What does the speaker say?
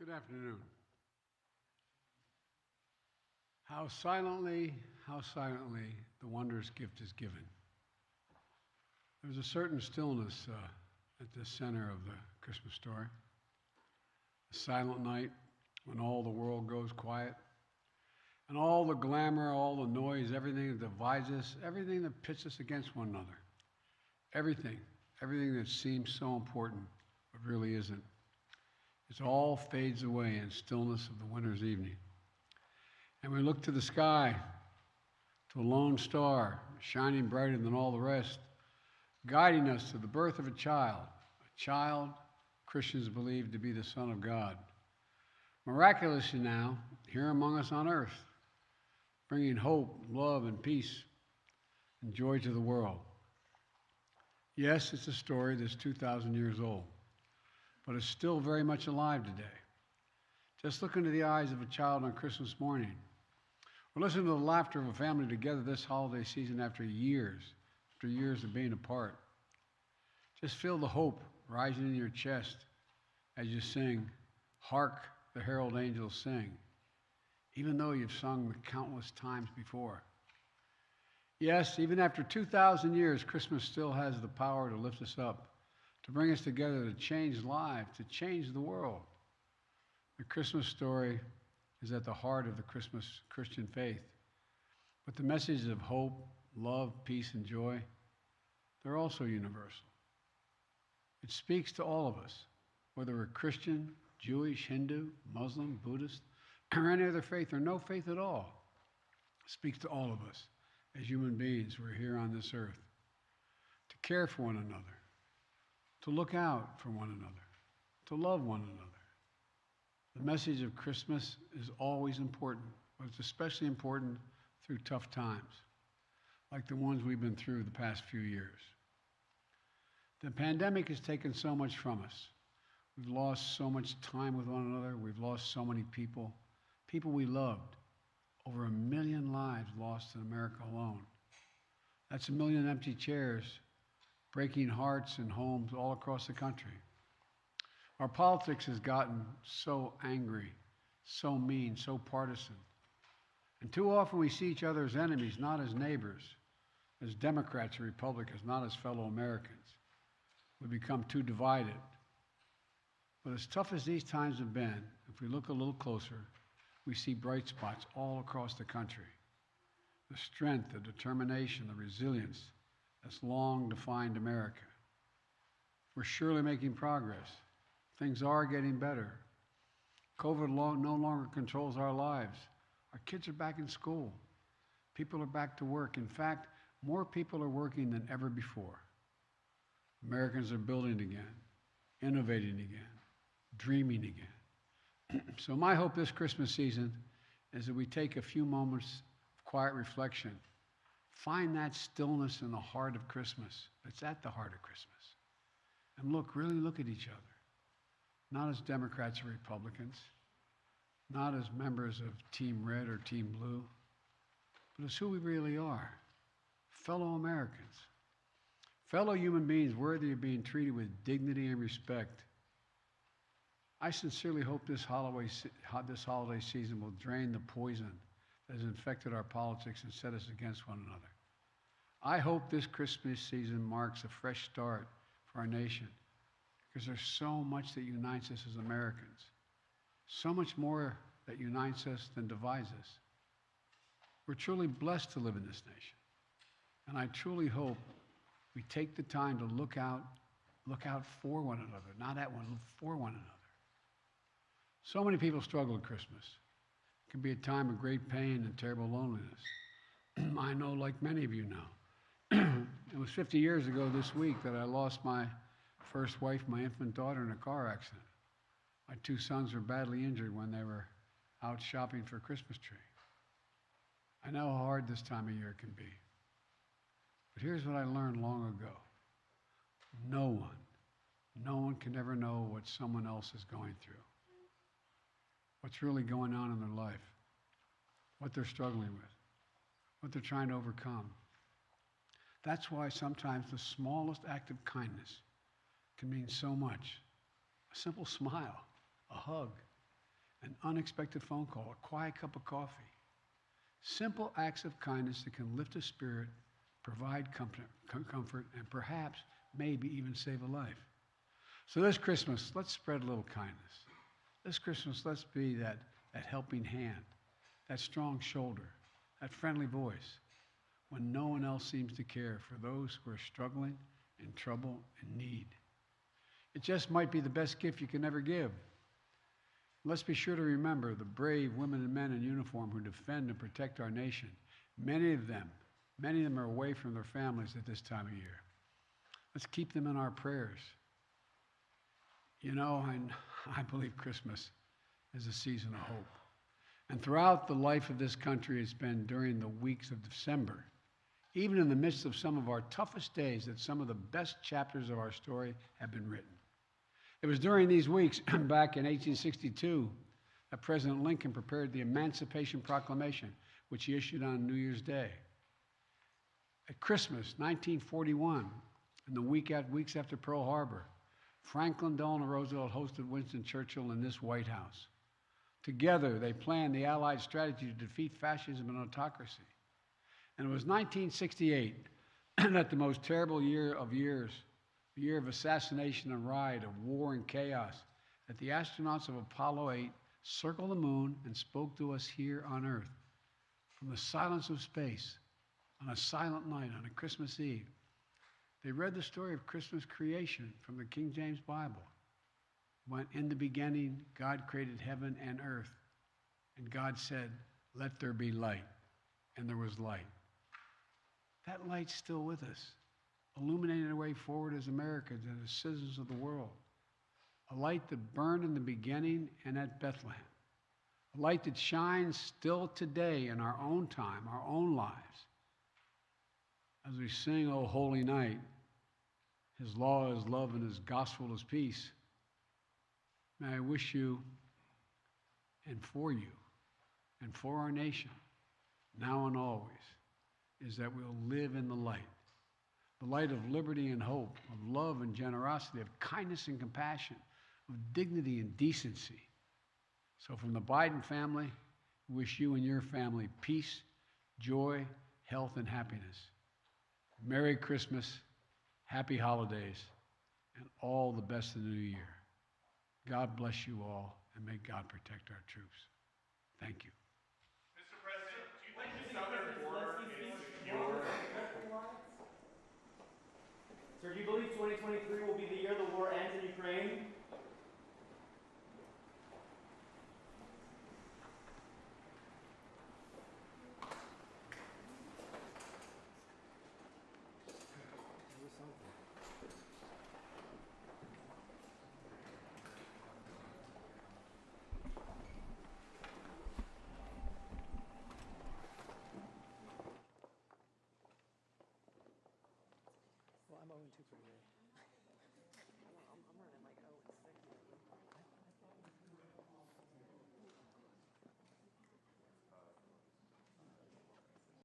Good afternoon. How silently the wondrous gift is given. There's a certain stillness at the center of the Christmas story. A silent night when all the world goes quiet, and all the glamour, all the noise, everything that divides us, everything that pits us against one another, everything that seems so important but really isn't. It all fades away in stillness of the winter's evening. And we look to the sky, to a lone star, shining brighter than all the rest, guiding us to the birth of a child Christians believe to be the Son of God. Miraculously now, here among us on earth, bringing hope, love, and peace and joy to the world. Yes, it's a story that's 2,000 years old, but it's still very much alive today. Just look into the eyes of a child on Christmas morning, or listen to the laughter of a family together this holiday season after years of being apart. Just feel the hope rising in your chest as you sing, "Hark the herald angels sing," even though you've sung the countless times before. Yes, even after 2,000 years, Christmas still has the power to lift us up, to bring us together, to change lives, to change the world. The Christmas story is at the heart of the Christian faith. But the messages of hope, love, peace, and joy, they're also universal. It speaks to all of us, whether we're Christian, Jewish, Hindu, Muslim, Buddhist, or any other faith, or no faith at all. It speaks to all of us as human beings who are here on this earth, to care for one another, to look out for one another, to love one another. The message of Christmas is always important, but it's especially important through tough times, like the ones we've been through the past few years. The pandemic has taken so much from us. We've lost so much time with one another. We've lost so many people we loved. Over 1 million lives lost in America alone. That's 1 million empty chairs, breaking hearts and homes all across the country. Our politics has gotten so angry, so mean, so partisan. And too often we see each other as enemies, not as neighbors, as Democrats or Republicans, not as fellow Americans. We become too divided. But as tough as these times have been, if we look a little closer, we see bright spots all across the country. The strength, the determination, the resilience that's long defined America. We're surely making progress. Things are getting better. COVID no longer controls our lives. Our kids are back in school. People are back to work. In fact, more people are working than ever before. Americans are building again, innovating again, dreaming again. So my hope this Christmas season is that we take a few moments of quiet reflection, find that stillness in the heart of Christmas. It's at the heart of Christmas. And really look at each other. Not as Democrats or Republicans, not as members of Team Red or Team Blue, but as who we really are, fellow Americans, fellow human beings worthy of being treated with dignity and respect. I sincerely hope this holiday season will drain the poison that has infected our politics and set us against one another. I hope this Christmas season marks a fresh start for our nation, because there's so much that unites us as Americans, so much more that unites us than divides us. We're truly blessed to live in this nation, and I truly hope we take the time to look out for one another, not at one, for one another. So many people struggle at Christmas. It can be a time of great pain and terrible loneliness. I know, like many of you know, it was 50 years ago this week that I lost my first wife, my infant daughter, in a car accident. My 2 sons were badly injured when they were out shopping for a Christmas tree. I know how hard this time of year can be. But here's what I learned long ago. No one can ever know what someone else is going through, what's really going on in their life, what they're struggling with, what they're trying to overcome. That's why sometimes the smallest act of kindness can mean so much. A simple smile, a hug, an unexpected phone call, a quiet cup of coffee. Simple acts of kindness that can lift a spirit, provide comfort, and perhaps, maybe even save a life. So this Christmas, let's spread a little kindness. This Christmas, let's be that helping hand, that strong shoulder, that friendly voice, when no one else seems to care for those who are struggling, in trouble, in need. It just might be the best gift you can ever give. Let's be sure to remember the brave women and men in uniform who defend and protect our nation. Many of them are away from their families at this time of year. Let's keep them in our prayers. You know, I believe Christmas is a season of hope. And throughout the life of this country, it's been during the weeks of December, even in the midst of some of our toughest days, that some of the best chapters of our story have been written. It was during these weeks, back in 1862, that President Lincoln prepared the Emancipation Proclamation, which he issued on New Year's Day. At Christmas, 1941, and the weeks after Pearl Harbor, Franklin Delano Roosevelt hosted Winston Churchill in this White House. Together, they planned the Allied strategy to defeat fascism and autocracy. And it was 1968 that the most terrible year of years, the year of assassination and riot, of war and chaos, that the astronauts of Apollo 8 circled the moon and spoke to us here on Earth. From the silence of space, on a silent night, on a Christmas Eve, they read the story of Christmas creation from the King James Bible. When in the beginning, God created heaven and earth, and God said, "Let there be light," and there was light. That light's still with us, illuminating our way forward as Americans and as citizens of the world. A light that burned in the beginning and at Bethlehem. A light that shines still today in our own time, our own lives. As we sing, "O Holy Night," His law is love and His gospel is peace. May I wish you and for our nation, now and always, is that we'll live in the light of liberty and hope, of love and generosity, of kindness and compassion, of dignity and decency. So from the Biden family, we wish you and your family peace, joy, health, and happiness. Merry Christmas, happy holidays, and all the best in the new year. God bless you all, and may God protect our troops. Thank you. Mr. President, do you think the southern border is secure? Sir, do you believe